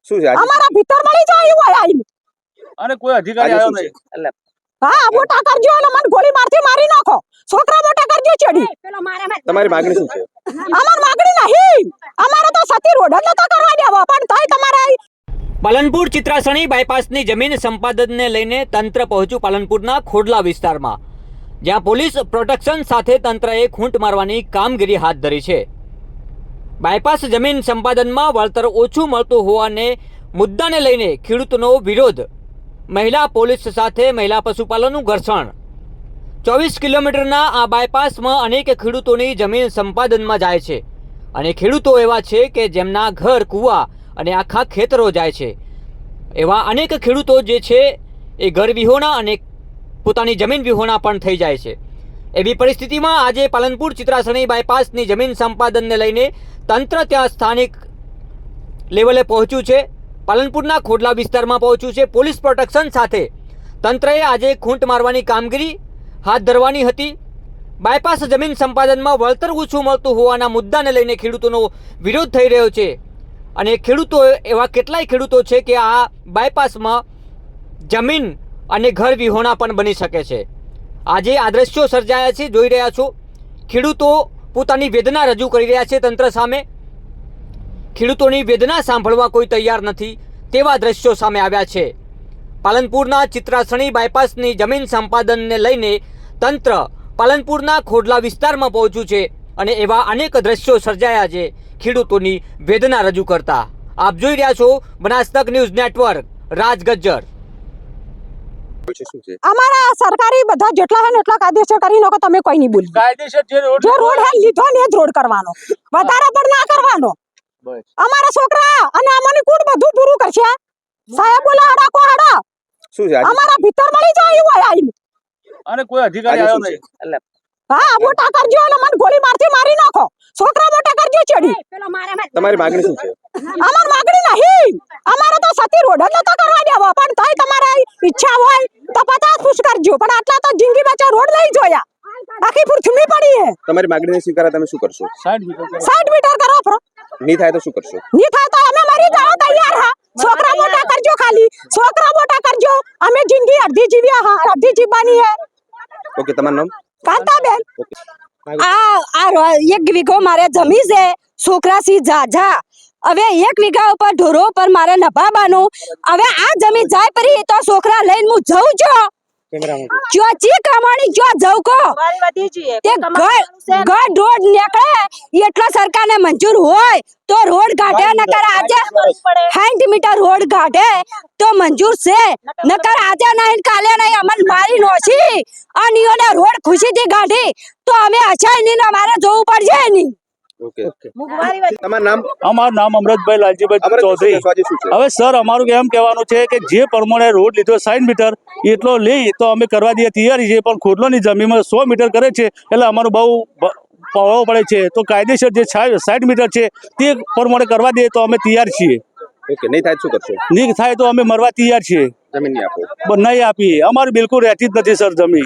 શું છે અમારા ભીતર મળી જાય એવું આઈને અને કોઈ અધિકારી આવ્યો નહીં એટલે હા મોટા કરજો અને મને ગોળી મારથી મારી નાખો છોકરા મોટા કરજો ચડી તમારી માંગણી શું છે? અમાર માંગણી નહીં અમારે તો સતી રોડ જ નતો કરવા દેવો પણ તોય તમારે પાલનપુર ચિત્રાસણી બાયપાસની જમીન સંપાદનને લઈને તંત્ર પહોંચ્યું પાલનપુરના ખોડલા વિસ્તારમાં, જ્યાં પોલીસ પ્રોટેક્શન સાથે તંત્રએ ખૂંટ મારવાની કામગીરી હાથ ધરી છે. બાયપાસ જમીન સંપાદનમાં વળતર ઓછું મળતું હોવાને મુદ્દાને લઈને ખેડૂતોનો વિરોધ, મહિલા પોલીસ સાથે મહિલા પશુપાલનનું ઘર્ષણ. 24 કિલોમીટરના આ બાયપાસમાં અનેક ખેડૂતોની જમીન સંપાદનમાં જાય છે અને ખેડૂતો એવા છે કે જેમના ઘર કૂવા અને આખા ખેતરો જાય છે. એવા અનેક ખેડૂતો જે છે એ ઘર વિહોણા અને પોતાની જમીન વિહોણા પણ થઈ જાય છે. એવી પરિસ્થિતિમાં આજે પાલનપુર ચિત્રાસણી બાયપાસની જમીન સંપાદનને લઈને તંત્ર ત્યાં સ્થાનિક લેવલે પહોંચ્યું છે. પાલનપુરના ખોડલા વિસ્તારમાં પહોંચ્યું છે. પોલીસ પ્રોટેક્શન સાથે તંત્રએ આજે ખૂંટ મારવાની કામગીરી હાથ ધરવાની હતી. બાયપાસ જમીન સંપાદનમાં વળતર ઓછું મળતું હોવાના મુદ્દાને લઈને ખેડૂતોનો વિરોધ થઈ રહ્યો છે અને ખેડૂતો એવા કેટલાય ખેડૂતો છે કે આ બાયપાસમાં જમીન અને ઘર વિહોણા પણ બની શકે છે. આજે આ દ્રશ્યો સર્જાયા છે, જોઈ રહ્યા છો. ખેડૂતો પોતાની વેદના રજૂ કરી રહ્યા છે તંત્ર સામે. ખેડૂતોની વેદના સાંભળવા કોઈ તૈયાર નથી તેવા દ્રશ્યો સામે આવ્યા છે. પાલનપુરના ચિત્રાસણી બાયપાસની જમીન સંપાદનને લઈને તંત્ર પાલનપુરના ખોડલા વિસ્તારમાં પહોંચ્યું છે અને એવા અનેક દ્રશ્યો સર્જાયા છે ખેડૂતોની વેદના રજૂ કરતા. આપ જોઈ રહ્યા છો બનાસતક ન્યૂઝ નેટવર્ક, રાજગજ્જર. શું છે? અમારા સરકારી બધા જેટલા હે ને એટલા કાયદેસર કરી નાખો, તમે કોઈ નહીં બોલી. કાયદેસર જે રોડ જે રોડ હે લીધો ને એ જ રોડ કરવાનો, વધારે પણ ના કરવાનો. અમારા છોકરા અને અમને કુડ બધું પૂરું કરશે. સાહેબ બોલા હડા કો હડા શું છે? અમારા ભીતર મળી જાય એવું આઈને અને કોઈ અધિકારી આવ્યો નહીં એટલે હા મોટા કરજો અને મને ગોળી મારથી મારી નાખો. છોકરા મોટા કરજો ચડી. તમારી માંગણી શું છે? અમાર માંગણી નહીં અમારે તો સતી રોડ જ નતો કરવા દેવો પણ તોય તમારે ઈચ્છા હોય તો 50 ફૂટ કરજો પણ આટલા તો જિંદગી બચા રોડ લઈ જોયા આખી ફૂટમી પડી હે. તમારી માંગણી સ્વીકારે તમે શું કરશો? 60 મીટર કરો પ્રો નહીં થાય તો શું કરશો? નહીં થાય તો અમે મરી જાવ તૈયાર હા. છોકરા મોટા કરજો, ખાલી છોકરા મોટા કરજો. અમે જિંદગી અડધી જીવ્યા હા, અડધી જીવવાની હે. ઓકે, તમારું નામ? કાંતાબેન. આ 1 વીઘો મારે જમી છે, છોકરા સી જાજા. હવે 1 વીઘા ઉપર ઢોરો પર મારે નભાબાનું. હવે આ જમીન જાય પરી તો છોકરા લઈને હું જઉં છો ચી કમાણી જો જઉં કો તે ગઢ રોડ નીકળે એટલા સરકારને મંજૂર હોય તો રોડ કાઢે, નકર આજે 60 મીટર રોડ કાઢે તો મંજૂર છે, નકર આજે નહીં કાલે નહીં અમન મારી નોશી અનિયોને રોડ ખુશીથી કાઢી તો અમે અચાઈ નહીં અમારે જોવું પડશે નહીં. ઓકે, તમારું નામ? અમારું નામ અમૃતભાઈ લાલજીભાઈ ચૌધરી. હવે સર અમારું એમ કહેવાનું છે કે જે પ્રમાણે રોડ લીધો 60 મીટર એટલો લઈ તો અમે કરવા દઈએ તૈયારી છે, પણ ખોડલોની જમીનમાં 100 મીટર કરે છે એટલે અમારું બહુ પવાવો પડે છે. તો કાયદેસર જે 60 મીટર છે તે પ્રમાણે કરવા દઈએ તો અમે તૈયાર છીએ. ઓકે, નહીં થાય શું કરશો? નહીં થાય તો અમે મરવા તૈયાર છીએ. જમીન નહીં આપો? નહીં આપીએ, અમારું બિલકુલ રહેતી જ નથી સર જમીન.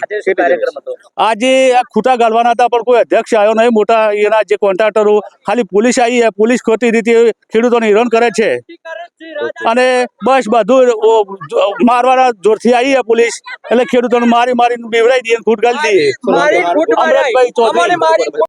આજે આ ખૂટા ગાળવાના હતા પણ કોઈ અધ્યક્ષ આવ્યો નહીં. મોટા એના જે કોન્ટ્રાક્ટરો, ખાલી પોલીસ આવી, પોલીસ ખોટી રીતે ખેડૂતોને હેરાન કરે છે અને બસ બધું મારવાના જોરથી આવી પોલીસ એટલે ખેડૂતોને મારી મારીને બીવડાવી દઈએ, ખૂટ ગાળી દઈએ.